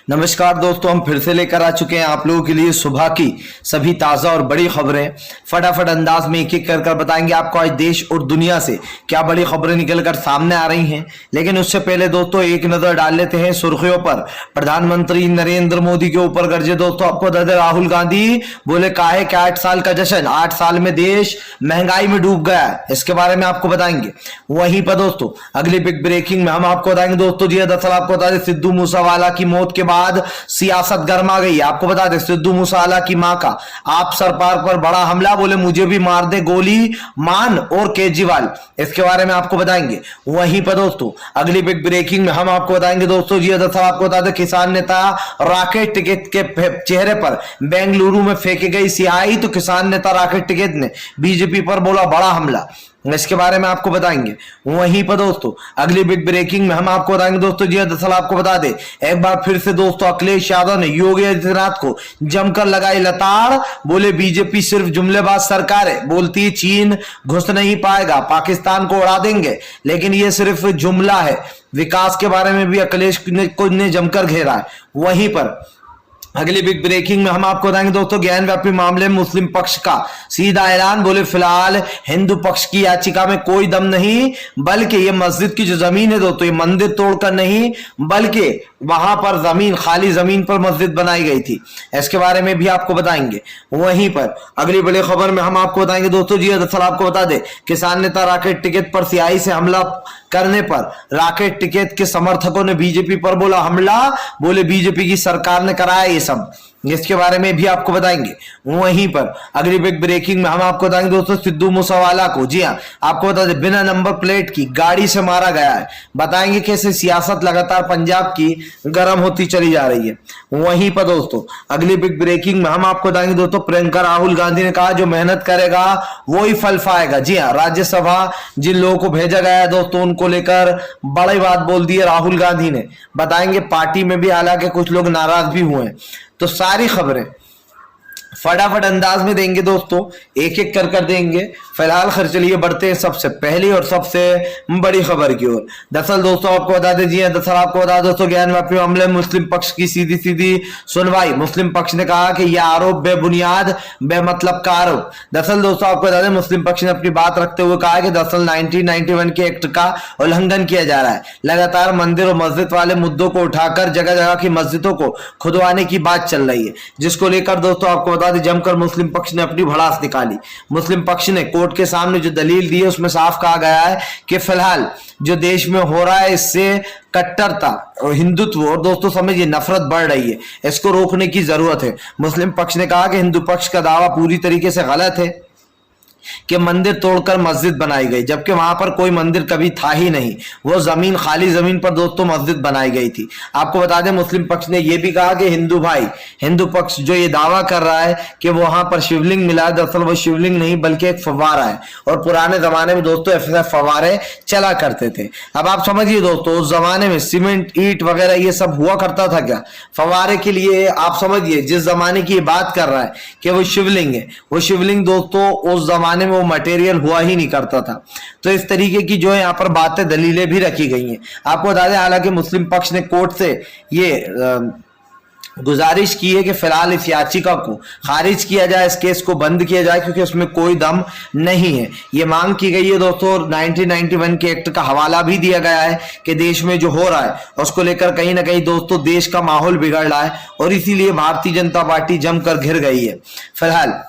नमस्कार दोस्तों, हम फिर से लेकर आ चुके हैं आप लोगों के लिए सुबह की सभी ताज़ा और बड़ी खबरें। फटाफट अंदाज में एक एक कर बताएंगे आपको आज देश और दुनिया से क्या बड़ी खबरें निकल कर सामने आ रही हैं। लेकिन उससे पहले दोस्तों एक नजर डाल लेते हैं सुर्खियों पर। प्रधानमंत्री नरेंद्र मोदी के ऊपर गर्जे दोस्तों, आपको बता दें राहुल गांधी बोले काहे के 8 साल का जश्न, 8 साल में देश महंगाई में डूब गया है, इसके बारे में आपको बताएंगे। वहीं पर दोस्तों अगली बिग ब्रेकिंग में हम आपको बताएंगे दोस्तों, जी दरअसल आपको बता दें सिद्धू मूसेवाला की मौत के बाद सियासत गर्मा गई। आपको बता दें सिद्धू मूसेवाला की मां का आप सरकार पर बड़ा हमला, बोले मुझे भी मार दे गोली मान और केजरीवाल, इसके बारे में आपको बताएंगे। वहीं पर दोस्तों अगली बिग ब्रेकिंग में हम आपको बताएंगे दोस्तों, जी दरअसल आपको बता दें किसान नेता राकेश टिकैत के चेहरे पर बेंगलुरु में फेंकी गई स्याही, तो किसान नेता राकेश टिकैत ने बीजेपी पर बोला बड़ा हमला, इसके बारे में आपको बताएंगे। वहीं पर दोस्तों अगली बिग ब्रेकिंग में हम आपको बताएंगे दोस्तों, जी दरअसल आपको बता दें एक बार फिर से दोस्तों अखिलेश यादव ने योगी आदित्यनाथ को जमकर लगाई लताड़, बोले बीजेपी सिर्फ जुमलेबाज सरकार है, बोलती है चीन घुस नहीं पाएगा, पाकिस्तान को उड़ा देंगे, लेकिन ये सिर्फ जुमला है। विकास के बारे में भी अखिलेश ने जमकर घेरा है। वहीं पर अगली बिग ब्रेकिंग में हम आपको बताएंगे दोस्तों ज्ञान व्यापी मामले में मुस्लिम पक्ष का सीधा ऐलान, बोले फिलहाल हिंदू पक्ष की याचिका में कोई दम नहीं, बल्कि ये मस्जिद की जो जमीन है दोस्तों ये मंदिर तोड़कर नहीं, बल्कि वहां पर जमीन खाली जमीन पर मस्जिद बनाई गई थी, इसके बारे में भी आपको बताएंगे। वहीं पर अगली बड़ी खबर में हम आपको बताएंगे दोस्तों, जी दरअसल आपको बता दें किसान नेता राकेश टिकैत पर सीआई से हमला करने पर राकेश टिकैत के समर्थकों ने बीजेपी पर बोला हमला, बोले बीजेपी की सरकार ने कराया ये सब, इसके बारे में भी आपको बताएंगे। वहीं पर अगली बिग ब्रेकिंग में हम आपको बताएंगे दोस्तों सिद्धू मूसेवाला को, जी हां आपको बता दें बिना नंबर प्लेट की गाड़ी से मारा गया है, बताएंगे कैसे सियासत लगातार पंजाब की गर्म होती चली जा रही है। वहीं पर दोस्तों अगली बिग ब्रेकिंग में हम आपको बताएंगे दोस्तों प्रियंका राहुल गांधी ने कहा जो मेहनत करेगा वो ही फल पाएगा। जी हाँ, राज्यसभा जिन लोगों को भेजा गया है दोस्तों उनको लेकर बड़ी बात बोल दी है राहुल गांधी ने, बताएंगे पार्टी में भी हालांकि कुछ लोग नाराज भी हुए हैं। तो सारी खबरें फटाफट अंदाज में देंगे दोस्तों, एक एक कर देंगे। फिलहाल खैर चलिए बढ़ते हैं सबसे पहली और सबसे बड़ी खबर की ओर। दरअसल दोस्तों आपको बता दीजिए, दरअसल आपको बता दोस्तों ज्ञान व्यापी मामले में मुस्लिम पक्ष की सीधी सीधी सुनवाई। मुस्लिम पक्ष ने कहा कि यह आरोप बेबुनियाद बेमतलब का आरोप। दरअसल दोस्तों आपको बता दें मुस्लिम पक्ष ने अपनी बात रखते हुए कहा कि दरअसल 1991 के एक्ट का उल्लंघन किया जा रहा है, लगातार मंदिर और मस्जिद वाले मुद्दों को उठाकर जगह जगह की मस्जिदों को खुदवाने की बात चल रही है, जिसको लेकर दोस्तों आपको बता दें जमकर मुस्लिम पक्ष ने अपनी भड़ास निकाली। मुस्लिम पक्ष ने कोर्ट के सामने जो दलील दी है उसमें साफ कहा गया है कि फिलहाल जो देश में हो रहा है इससे कट्टरता और हिंदुत्व और दोस्तों समझिए नफरत बढ़ रही है, इसको रोकने की जरूरत है। मुस्लिम पक्ष ने कहा कि हिंदू पक्ष का दावा पूरी तरीके से गलत है कि मंदिर तोड़कर मस्जिद बनाई गई, जबकि वहां पर कोई मंदिर कभी था ही नहीं, वो जमीन खाली जमीन पर दोस्तों मस्जिद बनाई गई थी। आपको बता दें मुस्लिम पक्ष ने यह भी कहा कि हिंदू पक्ष जो ये दावा कर रहा है कि वहां पर शिवलिंग मिला है, दरअसल वो शिवलिंग नहीं बल्कि एक फव्वारा है, और पुराने जमाने में दोस्तों ऐसे फव्वारे चला करते थे। अब आप समझिए दोस्तों उस जमाने में सीमेंट ईंट वगैरह ये सब हुआ करता था क्या फव्वारे के लिए? आप समझिए जिस जमाने की बात कर रहा है कि वो शिवलिंग है, वो शिवलिंग दोस्तों उस जमाने में वो मटेरियल हुआ ही नहीं करता था। तो इस तरीके की जो है यहाँ पर बातें दलीलें भी रखी गई हैं। आपको बता दें हालांकि मुस्लिम पक्ष ने कोर्ट से ये गुजारिश की है कि फिलहाल इस याचिका को खारिज किया जाए, इस केस को बंद किया जाए, क्योंकि उसमें कोई दम नहीं है। ये मांग की गई है दोस्तों, 1991 के एक्ट का हवाला भी दिया गया है कि देश में जो हो रहा है उसको लेकर कहीं ना कहीं दोस्तों देश का माहौल बिगड़ रहा है, और इसीलिए भारतीय जनता पार्टी जमकर घिर गई है। फिलहाल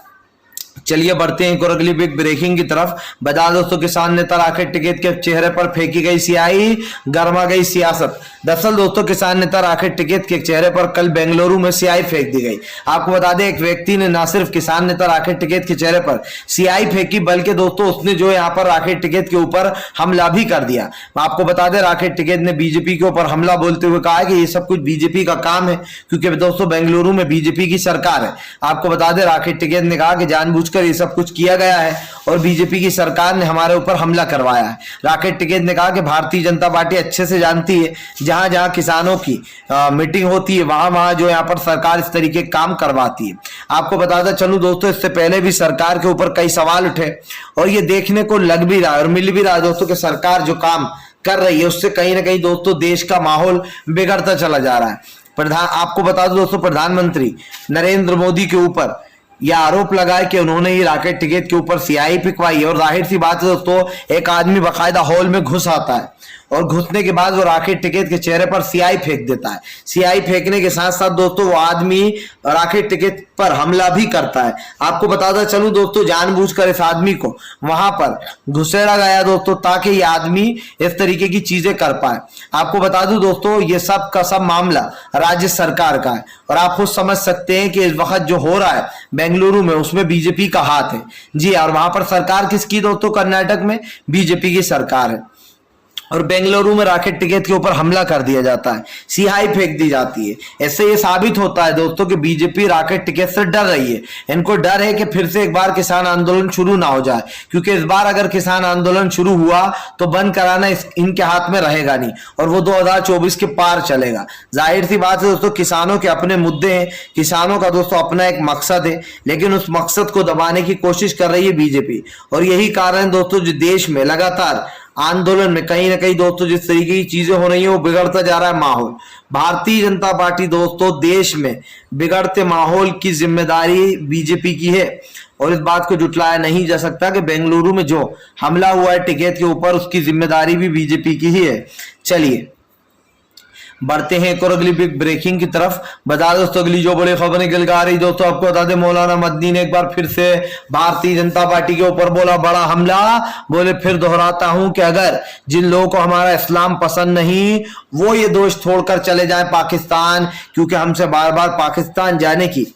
चलिए बढ़ते हैं एक और अगली बिग ब्रेकिंग की तरफ। बता दोस्तों किसान नेता राकेश टिकैत के चेहरे पर फेंकी गई स्याही, गर्मा गई सियासत। दरअसल दोस्तों किसान नेता राकेश टिकैत के चेहरे पर कल बेंगलुरु में स्याही फेंक दी गई। आपको बता दें एक व्यक्ति ने न सिर्फ किसान नेता राकेश टिकैत के चेहरे पर स्याही फेंकी, बल्कि दोस्तों उसने जो यहाँ पर राकेश टिकैत के ऊपर हमला भी कर दिया। आपको बता दें राकेश टिकैत ने बीजेपी के ऊपर हमला बोलते हुए कहा कि ये सब कुछ बीजेपी का काम है, क्योंकि दोस्तों बेंगलुरु में बीजेपी की सरकार है। आपको बता दें राकेश टिकैत ने कहा कि जानबूझकर ये सब कुछ किया गया है और बीजेपी की सरकार ने हमारे ऊपर हमला करवाया है। राकेश टिकैत ने कहा कि भारतीय जनता पार्टी अच्छे से जानती है जहां जहां किसानों की मीटिंग होती है वहां वहां जो यहाँ पर सरकार इस तरीके काम करवाती है। आपको बताता चलूं दोस्तों इससे पहले भी सरकार के ऊपर कई सवाल उठे और ये देखने को लग भी रहा है और मिल भी रहा है दोस्तों कि सरकार जो काम कर रही है उससे कहीं ना कहीं दोस्तों देश का माहौल बिगड़ता चला जा रहा है। आपको बता दो दोस्तों, प्रधानमंत्री नरेंद्र मोदी के ऊपर यह आरोप लगाए कि उन्होंने ही रॉकेट टिकट के ऊपर स्याही फेंकवाई। और जाहिर सी बात है दोस्तों, एक आदमी बाकायदा हॉल में घुस आता है और घुसने के बाद वो रॉकेट टिकट के चेहरे पर स्याही फेंक देता है। स्याही फेंकने के साथ साथ दोस्तों वो आदमी रॉकेट टिकट पर हमला भी करता है। आपको बताता चलूं दोस्तों, जानबूझकर इस आदमी को वहां पर घुसेड़ा गया दोस्तों, ताकि ये आदमी इस तरीके की चीजें कर पाए। आपको बता दूं दोस्तों, ये सब का सब मामला राज्य सरकार का है और आप खुद समझ सकते हैं कि इस वक्त जो हो रहा है बेंगलुरु में, उसमें बीजेपी का हाथ है जी। और वहां पर सरकार किसकी दोस्तों? कर्नाटक में बीजेपी की सरकार है। और बेंगलुरु में रॉकेट टिकट के ऊपर हमला कर दिया जाता है, सिहाई फेंक दी जाती है। इससे ये साबित होता है दोस्तों कि बीजेपी रॉकेट टिकट से डर रही है। इनको डर है कि फिर से एक बार किसान आंदोलन शुरू ना हो जाए, क्योंकि इस बार अगर किसान आंदोलन शुरू हुआ तो बंद कराना इनके हाथ में रहेगा नहीं और वो 2024 के पार चलेगा। जाहिर सी बात है दोस्तों, किसानों के अपने मुद्दे हैं, किसानों का दोस्तों अपना एक मकसद है, लेकिन उस मकसद को दबाने की कोशिश कर रही है बीजेपी। और यही कारण दोस्तों, जो देश में लगातार आंदोलन में कहीं ना कहीं दोस्तों जिस तरीके की चीजें हो रही है वो बिगड़ता जा रहा है माहौल। भारतीय जनता पार्टी दोस्तों देश में बिगड़ते माहौल की जिम्मेदारी बीजेपी की है और इस बात को जुटलाया नहीं जा सकता कि बेंगलुरु में जो हमला हुआ है टिकट के ऊपर, उसकी जिम्मेदारी भी बीजेपी की ही है। चलिए बढ़ते हैं एक और अगली बिग ब्रेकिंग की तरफ। बता दोस्तों अगली जो बड़ी खबर निकल के आ रही दोस्तों, आपको बता दें मौलाना मदनी ने एक बार फिर से भारतीय जनता पार्टी के ऊपर बोला बड़ा हमला। बोले फिर दोहराता हूं कि अगर जिन लोगों को हमारा इस्लाम पसंद नहीं, वो ये दोष छोड़कर चले जाएं पाकिस्तान, क्योंकि हमसे बार बार पाकिस्तान जाने की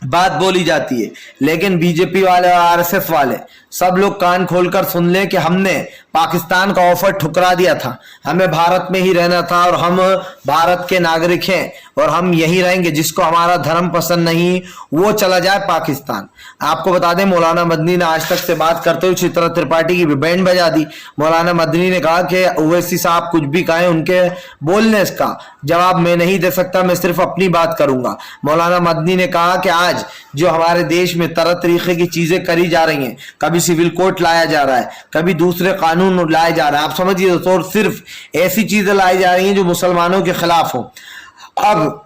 बात बोली जाती है। लेकिन बीजेपी वाले और आरएसएस वाले सब लोग कान खोलकर सुन लें कि हमने पाकिस्तान का ऑफर ठुकरा दिया था, हमें भारत में ही रहना था और हम भारत के नागरिक हैं और हम यहीं रहेंगे। जिसको हमारा धर्म पसंद नहीं वो चला जाए पाकिस्तान। आपको बता दें मौलाना मदनी ने आज तक से बात करते हुए चित्रा त्रिपाठी की भी बैंड बजा दी। मौलाना मदनी ने कहा कि ओवैसी साहब कुछ भी कहें, उनके बोलने इसका जवाब मैं नहीं दे सकता, मैं सिर्फ अपनी बात करूंगा। मौलाना मदनी ने कहा कि आज जो हमारे देश में तरह तरीके की चीजें करी जा रही हैं, कभी सिविल कोड लाया जा रहा है, कभी दूसरे कानून लाए जा रहे हैं, आप समझिए दोस्तों, और सिर्फ ऐसी चीजें लाई जा रही हैं जो मुसलमानों के खिलाफ हो। अब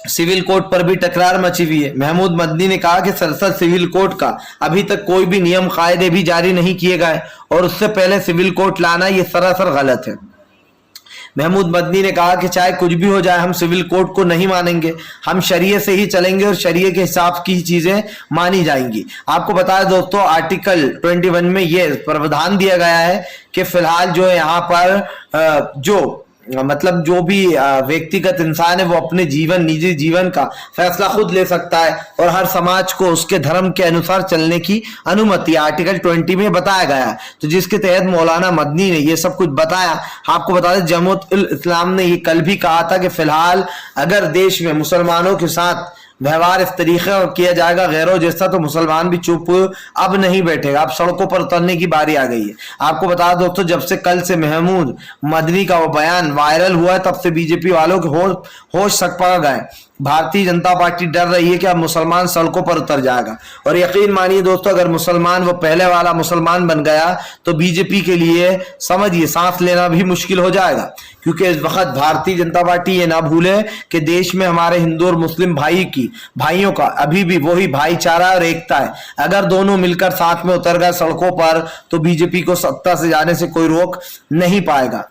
सिविल कोड पर भी टकरार मची हुई है। महमूद मदनी ने कहा कि संसद सिविल कोड का अभी तक कोई भी नियम कायदे भी जारी नहीं किए गए और उससे पहले सिविल कोड लाना यह सरासर गलत है। महमूद मदनी ने कहा कि चाहे कुछ भी हो जाए हम सिविल कोड को नहीं मानेंगे, हम शरीयत से ही चलेंगे और शरीयत के हिसाब की चीजें मानी जाएंगी। आपको बताया दोस्तों आर्टिकल 21 में यह प्रावधान दिया गया है कि फिलहाल जो है यहाँ पर जो भी व्यक्तिगत इंसान है वो अपने निजी जीवन का फैसला खुद ले सकता है और हर समाज को उसके धर्म के अनुसार चलने की अनुमति आर्टिकल 20 में बताया गया है। तो जिसके तहत मौलाना मदनी ने ये सब कुछ बताया। आपको बता दें जमात उल इस्लाम ने ये कल भी कहा था कि फिलहाल अगर देश में मुसलमानों के साथ व्यवहार इस तरीके का किया जाएगा गैरों जैसा, तो मुसलमान भी चुप अब नहीं बैठेगा, अब सड़कों पर उतरने की बारी आ गई है। आपको बता दो दोस्तों, जब से कल से महमूद मदनी का वो बयान वायरल हुआ है, तब से बीजेपी वालों के होश सकपा गए। भारतीय जनता पार्टी डर रही है कि अब मुसलमान सड़कों पर उतर जाएगा। और यकीन मानिए दोस्तों, अगर मुसलमान वो पहले वाला मुसलमान बन गया तो बीजेपी के लिए समझिए सांस लेना भी मुश्किल हो जाएगा। क्योंकि इस वक्त भारतीय जनता पार्टी ये ना भूले कि देश में हमारे हिंदू और मुस्लिम भाइयों का अभी भी वही भाईचारा और एकता है। अगर दोनों मिलकर साथ में उतर गए सड़कों पर तो बीजेपी को सत्ता से जाने से कोई रोक नहीं पाएगा।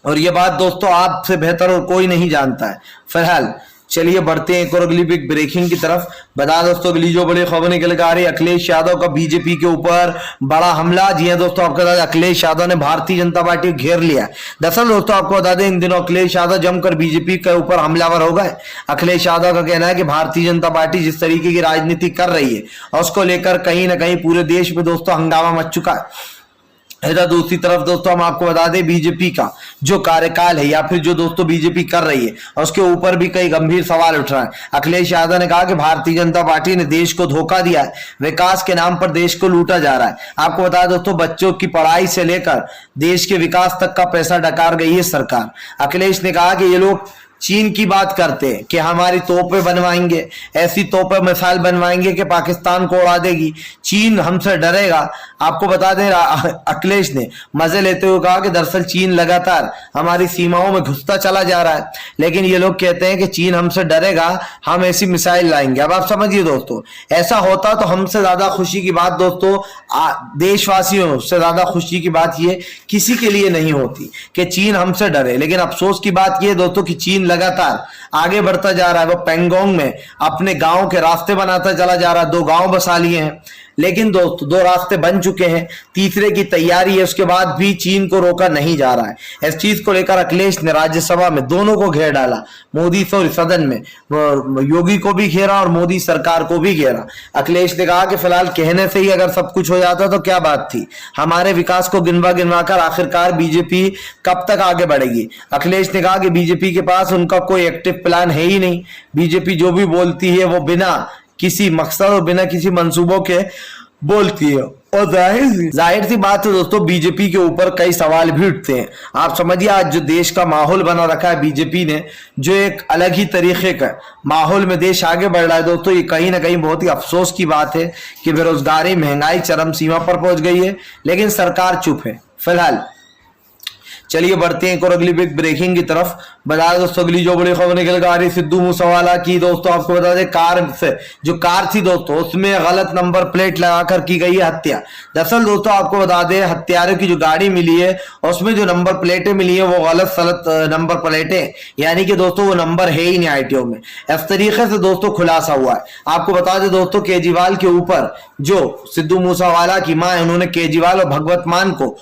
और ये बात दोस्तों आपसे बेहतर और कोई नहीं जानता है। फिलहाल चलिए बढ़ते हैं एक और अगली बिग ब्रेकिंग की तरफ। बता दोस्तों अगली जो बड़ी खबर निकल के आ रही है, अखिलेश यादव का बीजेपी के ऊपर बड़ा हमला। जी हां दोस्तों, आपको बता दें अखिलेश यादव ने भारतीय जनता पार्टी को घेर लिया। दरअसल दोस्तों आपको बता दें इन दिनों अखिलेश यादव जमकर बीजेपी के ऊपर हमलावर हो गए। अखिलेश यादव का कहना है कि भारतीय जनता पार्टी जिस तरीके की राजनीति कर रही है और उसको लेकर कहीं ना कहीं पूरे देश में दोस्तों हंगामा मच चुका है। इधर दूसरी तरफ दोस्तों हम आपको बता दें बीजेपी का जो कार्यकाल है या फिर जो दोस्तों बीजेपी कर रही है उसके ऊपर भी कई गंभीर सवाल उठ रहा है। अखिलेश यादव ने कहा कि भारतीय जनता पार्टी ने देश को धोखा दिया है, विकास के नाम पर देश को लूटा जा रहा है। आपको बता दें दोस्तों बच्चों की पढ़ाई से लेकर देश के विकास तक का पैसा डकार गई है सरकार। अखिलेश ने कहा कि ये लोग चीन की बात करते हैं कि हमारी तोपें बनवाएंगे, ऐसी तोपें मिसाइल बनवाएंगे कि पाकिस्तान को उड़ा देगी, चीन हमसे डरेगा। आपको बता दें अखिलेश ने मजे लेते हुए कहा कि दरअसल चीन लगातार हमारी सीमाओं में घुसता चला जा रहा है, लेकिन ये लोग कहते हैं कि चीन हमसे डरेगा, हम ऐसी मिसाइल लाएंगे। अब आप समझिए दोस्तों, ऐसा होता तो हमसे ज्यादा खुशी की बात दोस्तों, देशवासियों से ज्यादा खुशी की बात ये किसी के लिए नहीं होती कि चीन हमसे डरे। लेकिन अफसोस की बात यह दोस्तों कि चीन लगातार आगे बढ़ता जा रहा है। वो पेंगोंग में अपने गांव के रास्ते बनाता चला जा रहा है, 2 गांव बसा लिए हैं, लेकिन दोस्तों 2 रास्ते बन चुके हैं, तीसरे की तैयारी है, उसके बाद भी चीन को रोका नहीं जा रहा है। इस चीज को लेकर अखिलेश ने राज्यसभा में दोनों को घेर डाला, मोदी सदन में योगी को भी घेरा और मोदी सरकार को भी घेरा। अखिलेश ने कहा कि फिलहाल कहने से ही अगर सब कुछ हो जाता तो क्या बात थी, हमारे विकास को गिनवा गिनवा कर आखिरकार बीजेपी कब तक आगे बढ़ेगी। अखिलेश ने कहा कि बीजेपी के पास उनका कोई एक्टिव प्लान है ही नहीं, बीजेपी जो भी बोलती है वो बिना किसी मकसद और बिना किसी मंसूबों के बोलती है। और जाहिर सी बात है दोस्तों, बीजेपी के ऊपर कई सवाल भी उठते हैं। आप समझिए आज जो देश का माहौल बना रखा है बीजेपी ने, जो एक अलग ही तरीके का माहौल में देश आगे बढ़ रहा है दोस्तों, ये कहीं ना कहीं बहुत ही अफसोस की बात है कि बेरोजगारी महंगाई चरम सीमा पर पहुंच गई है, लेकिन सरकार चुप है फिलहाल। चलिए बढ़ते हैं एक और अगली बिग ब्रेकिंग की तरफ। बता दोस्तों अगली जो बड़ी खबर निकल कर आ रही सिद्धू मूसेवाला की, दोस्तों आपको बता दें कार से जो कार थी दोस्तों उसमें गलत नंबर प्लेट लगाकर की गई है हत्या। दरअसल दोस्तों आपको बता दें हत्यारों की जो गाड़ी मिली है उसमें जो नंबर प्लेटें मिली है वो गलत सलत नंबर प्लेटें, यानी कि दोस्तों वो नंबर है ही नहीं आईटीओ में। इस तरीके से दोस्तों खुलासा हुआ है। आपको बता दें दोस्तों केजरीवाल के ऊपर जो सिद्धू मूसेवाला की मां है उन्होंने केजरीवाल और भगवत मान को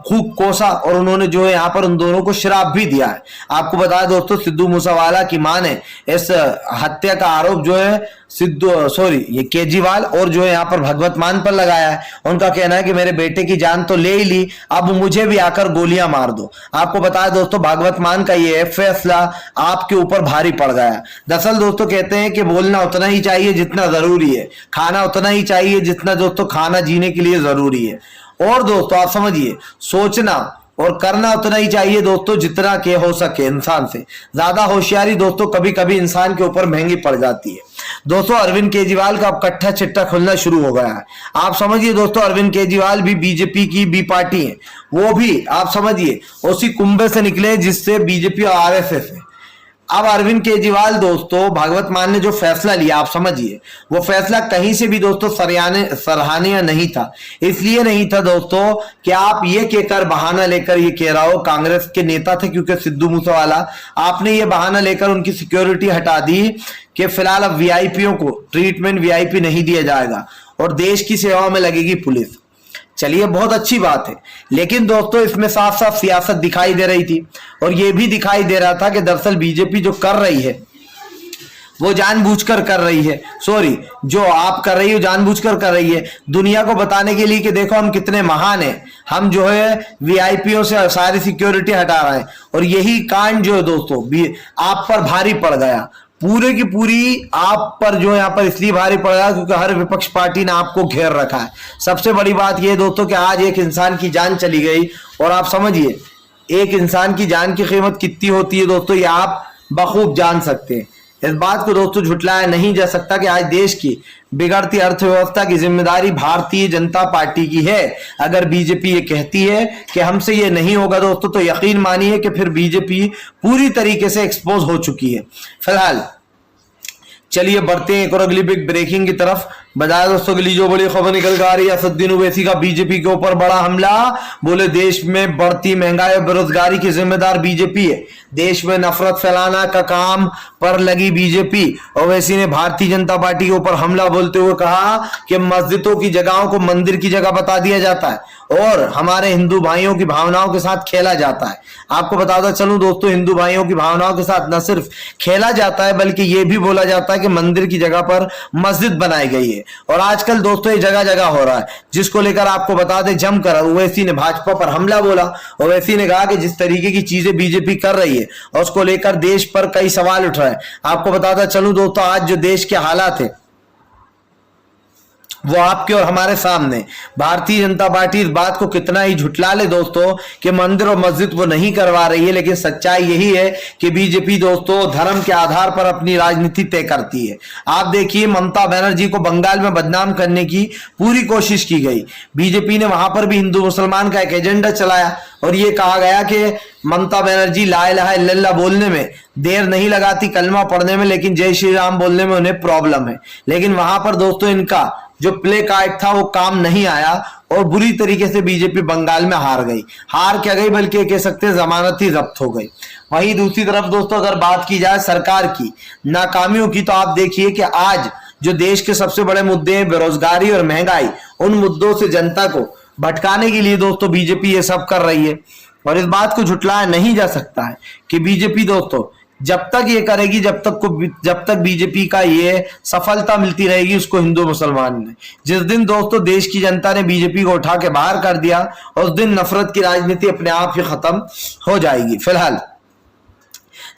खूब कोसा और उन्होंने जो है यहाँ पर उन दोनों को श्राप भी दिया है। आपको बताया दोस्तों सिद्धू मूसेवाला की मां ने इस हत्या का आरोप जो है ये केजरीवाल और जो है यहाँ पर भगवत मान पर लगाया है। उनका कहना है कि मेरे बेटे की जान तो ले ही ली, अब मुझे भी आकर गोलियां मार दो। आपको बताया दोस्तों भगवत मान का ये फैसला आपके ऊपर भारी पड़ गया। दरअसल दोस्तों कहते हैं कि बोलना उतना ही चाहिए जितना जरूरी है, खाना उतना ही चाहिए जितना दोस्तों खाना जीने के लिए जरूरी है, और दोस्तों आप समझिए सोचना और करना उतना ही चाहिए दोस्तों जितना के हो सके। इंसान से ज्यादा होशियारी दोस्तों कभी कभी इंसान के ऊपर महंगी पड़ जाती है। दोस्तों अरविंद केजरीवाल का अब कट्टा चिट्टा खुलना शुरू हो गया है। आप समझिए दोस्तों अरविंद केजरीवाल भी बीजेपी की बी पार्टी है, वो भी आप समझिए उसी कुंभे से निकले जिससे बीजेपी और आरएसएस है। अब अरविंद केजरीवाल दोस्तों भगवत मान ने जो फैसला लिया आप समझिए वो फैसला कहीं से भी दोस्तों सराहनीय नहीं था। इसलिए नहीं था दोस्तों कि आप ये कहकर बहाना लेकर ये कह रहा हो कांग्रेस के नेता थे क्योंकि सिद्धू मूसेवाला, आपने ये बहाना लेकर उनकी सिक्योरिटी हटा दी कि फिलहाल अब वीआईपीओं को ट्रीटमेंट वीआईपी नहीं दिया जाएगा और देश की सेवा में लगेगी पुलिस। चलिए बहुत अच्छी बात है, लेकिन दोस्तों इसमें साफ साफ सियासत दिखाई दे रही थी और यह भी दिखाई दे रहा था कि दरअसल बीजेपी जो कर रही है वो जानबूझकर कर रही है, जो आप कर रही हो जानबूझकर कर रही है, दुनिया को बताने के लिए कि देखो हम कितने महान हैं, हम जो है वीआईपीओ से सारी सिक्योरिटी हटा रहे हैं। और यही कांड जो है दोस्तों आप पर भारी पड़ गया, पूरे की पूरी आप पर जो यहाँ पर इसलिए भारी पड़ रहा है क्योंकि हर विपक्ष पार्टी ने आपको घेर रखा है। सबसे बड़ी बात यह दोस्तों कि आज एक इंसान की जान चली गई और आप समझिए एक इंसान की जान की कीमत कितनी होती है दोस्तों, ये आप बखूब जान सकते हैं। इस बात को दोस्तों झुटलाया नहीं जा सकता कि आज देश की बिगड़ती अर्थव्यवस्था की जिम्मेदारी भारतीय जनता पार्टी की है। अगर बीजेपी ये कहती है कि हमसे ये नहीं होगा दोस्तों तो यकीन मानिए कि फिर बीजेपी पूरी तरीके से एक्सपोज हो चुकी है। फिलहाल चलिए बढ़ते हैं एक और अगली बिग ब्रेकिंग की तरफ। बताया दोस्तों अगली जो बड़ी खबर निकल कर आ रही है असदुद्दीन ओवैसी का बीजेपी के ऊपर बड़ा हमला। बोले देश में बढ़ती महंगाई और बेरोजगारी की जिम्मेदार बीजेपी है, देश में नफरत फैलाना का काम पर लगी बीजेपी। ओवैसी ने भारतीय जनता पार्टी के ऊपर हमला बोलते हुए कहा कि मस्जिदों की जगहों को मंदिर की जगह बता दिया जाता है और हमारे हिंदू भाइयों की भावनाओं के साथ खेला जाता है। आपको बताता चलूं दोस्तों हिंदू भाइयों की भावनाओं के साथ न सिर्फ खेला जाता है बल्कि यह भी बोला जाता है कि मंदिर की जगह पर मस्जिद बनाई गई है। और आजकल दोस्तों ये जगह जगह हो रहा है, जिसको लेकर आपको बता दें जमकर ओवैसी ने भाजपा पर हमला बोला। ओवैसी ने कहा कि जिस तरीके की चीजें बीजेपी कर रही है और उसको लेकर देश पर कई सवाल उठ रहे हैं। आपको बताता चलूं दोस्तों आज जो देश के हालात है वो आपके और हमारे सामने। भारतीय जनता पार्टी इस बात को कितना ही झुठला ले दोस्तों कि मंदिर और मस्जिद वो नहीं करवा रही है, लेकिन सच्चाई यही है कि बीजेपी दोस्तों धर्म के आधार पर अपनी राजनीति तय करती है। आप देखिए, ममता बनर्जी को बंगाल में बदनाम करने की पूरी कोशिश की गई। बीजेपी ने वहां पर भी हिंदू मुसलमान का एक एजेंडा चलाया और ये कहा गया कि ममता बनर्जी ला इलाहा इल्लल्लाह बोलने में देर नहीं लगाती, कलमा पढ़ने में, लेकिन जय श्री राम बोलने में उन्हें प्रॉब्लम है। लेकिन वहां पर दोस्तों इनका जो प्ले कार्ड था वो काम नहीं आया और बुरी तरीके से बीजेपी बंगाल में हार गई। हार क्या गई, बल्कि कह सकते हैं जमानत ही जब्त हो गई। वहीं दूसरी तरफ दोस्तों अगर बात की जाए सरकार की नाकामियों की, तो आप देखिए कि आज जो देश के सबसे बड़े मुद्दे हैं बेरोजगारी और महंगाई, उन मुद्दों से जनता को भटकाने के लिए दोस्तों बीजेपी ये सब कर रही है। और इस बात को झुटलाया नहीं जा सकता है कि बीजेपी दोस्तों जब तक ये करेगी, जब तक बीजेपी का ये सफलता मिलती रहेगी उसको हिंदू मुसलमान ने। जिस दिन दोस्तों देश की जनता ने बीजेपी को उठा के बाहर कर दिया, उस दिन नफरत की राजनीति अपने आप ही खत्म हो जाएगी। फिलहाल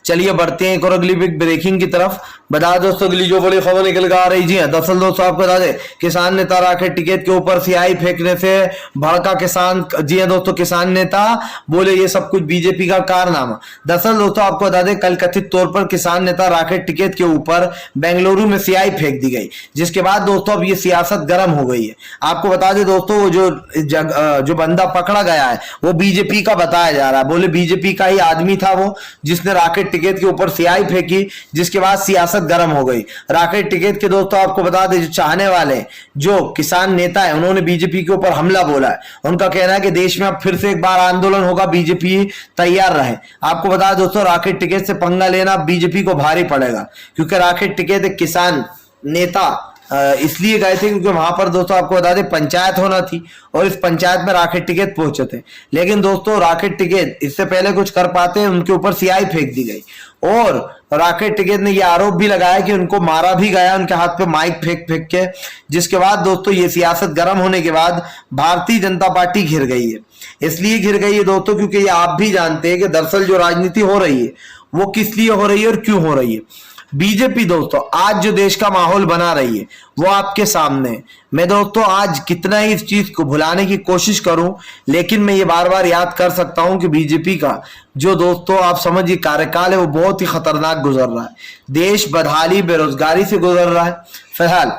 चलिए बढ़ते हैं एक और अगली बिग ब्रेकिंग की तरफ। बता दोस्तों अगली जो बड़ी खबर निकल कर आ रही, जी दरअसल दोस्तों आपको बता दें, किसान नेता राकेश टिकैत के ऊपर स्याही फेंकने से भड़का किसान। जी हां दोस्तों, किसान नेता बोले ये सब कुछ बीजेपी का कारनामा। दरअसल दोस्तों आपको बता दें, कल कथित तौर पर किसान नेता राकेश टिकैत के ऊपर बेंगलुरु में स्याही फेंक दी गई, जिसके बाद दोस्तों अब ये सियासत गर्म हो गई है। आपको बता दें दोस्तों, वो जो बंदा पकड़ा गया है वो बीजेपी का बताया जा रहा है। बोले बीजेपी का ही आदमी था वो, जिसने राकेश टिकैत के ऊपर स्याही फेंकी, जिसके बाद सियासत गर्म हो गई। राकेश टिकैत के दोस्तों आपको बता दें, जो चाहने वाले जो किसान नेता है उन्होंने बीजेपी के ऊपर हमला बोला है। उनका कहना है कि देश में अब फिर से एक बार आंदोलन होगा, बीजेपी तैयार रहे। आपको बता दें दोस्तों, राकेश टिकैत से पंगा लेना बीजेपी को भारी पड़ेगा, क्योंकि राकेश टिकैत एक किसान नेता इसलिए गए थे क्योंकि वहां पर दोस्तों आपको बता दें पंचायत होना थी और इस पंचायत में राकेश टिकैत पहुंचे थे। लेकिन दोस्तों राकेश टिकैत इससे पहले कुछ कर पाते हैं, उनके ऊपर स्याही फेंक दी गई और राकेश टिकैत ने यह आरोप भी लगाया कि उनको मारा भी गया, उनके हाथ पे माइक फेंक फेंक के। जिसके बाद दोस्तों ये सियासत गर्म होने के बाद भारतीय जनता पार्टी घिर गई है। इसलिए घिर गई है दोस्तों क्योंकि ये आप भी जानते हैं कि दरअसल जो राजनीति हो रही है वो किस लिए हो रही है और क्यों हो रही है। बीजेपी दोस्तों आज जो देश का माहौल बना रही है वो आपके सामने है। मैं दोस्तों आज कितना ही इस चीज को भुलाने की कोशिश करूं, लेकिन मैं ये बार बार याद कर सकता हूं कि बीजेपी का जो दोस्तों आप समझिए कार्यकाल है वो बहुत ही खतरनाक गुजर रहा है। देश बदहाली बेरोजगारी से गुजर रहा है। फिलहाल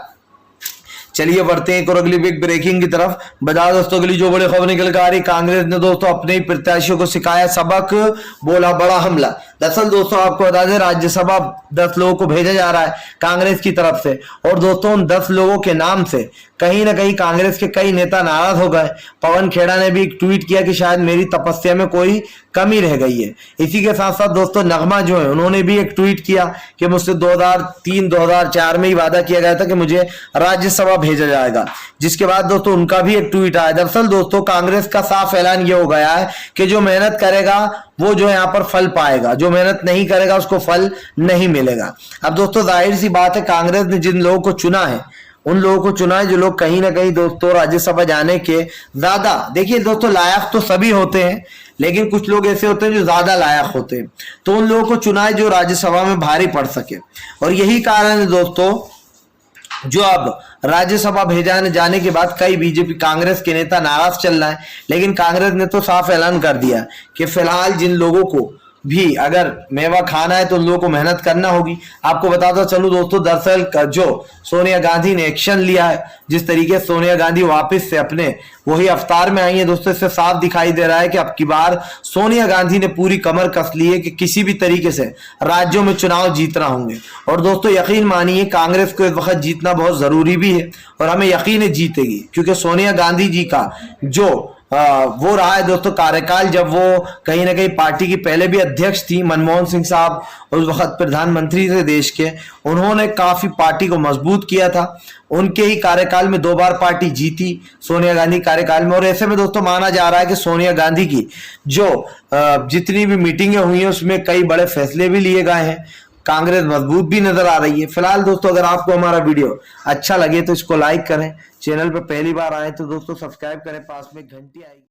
चलिए बढ़ते हैं एक और अगली बिग ब्रेकिंग की तरफ। बता दोस्तों अगली जो बड़ी खबर निकल कर आ रही, कांग्रेस ने दोस्तों अपने ही प्रत्याशियों को सिखाया सबक, बोला बड़ा हमला। दरअसल दोस्तों आपको बता दें, राज्यसभा 10 लोगों को भेजा जा रहा है कांग्रेस की तरफ से और दोस्तों उन 10 लोगों के नाम से कहीं ना कहीं कांग्रेस के कई नेता नाराज हो गए। पवन खेड़ा ने भी एक ट्वीट किया कि शायद मेरी तपस्या में कोई कमी रह गई है। इसी के साथ साथ दोस्तों नगमा जो है उन्होंने भी एक ट्वीट किया कि मुझसे 2003-2004 में ही वादा किया गया था कि मुझे राज्यसभा भेजा जाएगा, जिसके बाद दोस्तों उनका भी एक ट्वीट आया। दरअसल दोस्तों कांग्रेस का साफ ऐलान ये हो गया है कि जो मेहनत करेगा वो जो यहाँ पर फल पाएगा, जो मेहनत नहीं करेगा उसको फल नहीं मिलेगा। अब दोस्तों जाहिर सी बात है, कांग्रेस ने जिन लोगों को चुना है उन लोगों को चुना है जो लोग कहीं ना कहीं दोस्तों राज्यसभा जाने के ज्यादा, देखिए दोस्तों लायक तो सभी होते हैं लेकिन कुछ लोग ऐसे होते हैं जो ज्यादा लायक होते हैं, तो उन लोगों को चुना है जो राज्यसभा में भारी पड़ सके। और यही कारण है दोस्तों जो अब राज्यसभा भेजाने जाने के बाद कई बीजेपी कांग्रेस के नेता नाराज चल रहा है। लेकिन कांग्रेस ने तो साफ ऐलान कर दिया कि फिलहाल जिन लोगों को भी अगर मेवा खाना है तो उन लोगों को मेहनत करना होगी। आपको बताता चलूं दोस्तों, दरअसल जो सोनिया गांधी ने एक्शन लिया है, जिस तरीके से सोनिया गांधी वापस से अपने वही अवतार में आई है दोस्तों, इससे साफ दिखाई दे रहा है कि अब की बार सोनिया गांधी ने पूरी कमर कस ली है कि किसी भी तरीके से राज्यों में चुनाव जीतना होंगे। और दोस्तों यकीन मानिए कांग्रेस को इस वक्त जीतना बहुत जरूरी भी है और हमें यकीन है जीतेगी, क्योंकि सोनिया गांधी जी का जो वो रहा है दोस्तों कार्यकाल, जब वो कहीं ना कहीं पार्टी की पहले भी अध्यक्ष थी, मनमोहन सिंह साहब उस वक्त प्रधानमंत्री थे देश के, उन्होंने काफी पार्टी को मजबूत किया था। उनके ही कार्यकाल में 2 बार पार्टी जीती सोनिया गांधी कार्यकाल में। और ऐसे में दोस्तों माना जा रहा है कि सोनिया गांधी की जो जितनी भी मीटिंगें हुई हैं उसमें कई बड़े फैसले भी लिए गए हैं। कांग्रेस मजबूत भी नजर आ रही है। फिलहाल दोस्तों अगर आपको हमारा वीडियो अच्छा लगे तो इसको लाइक करें, चैनल पर पहली बार आए तो दोस्तों सब्सक्राइब करें, पास में घंटी आएगी।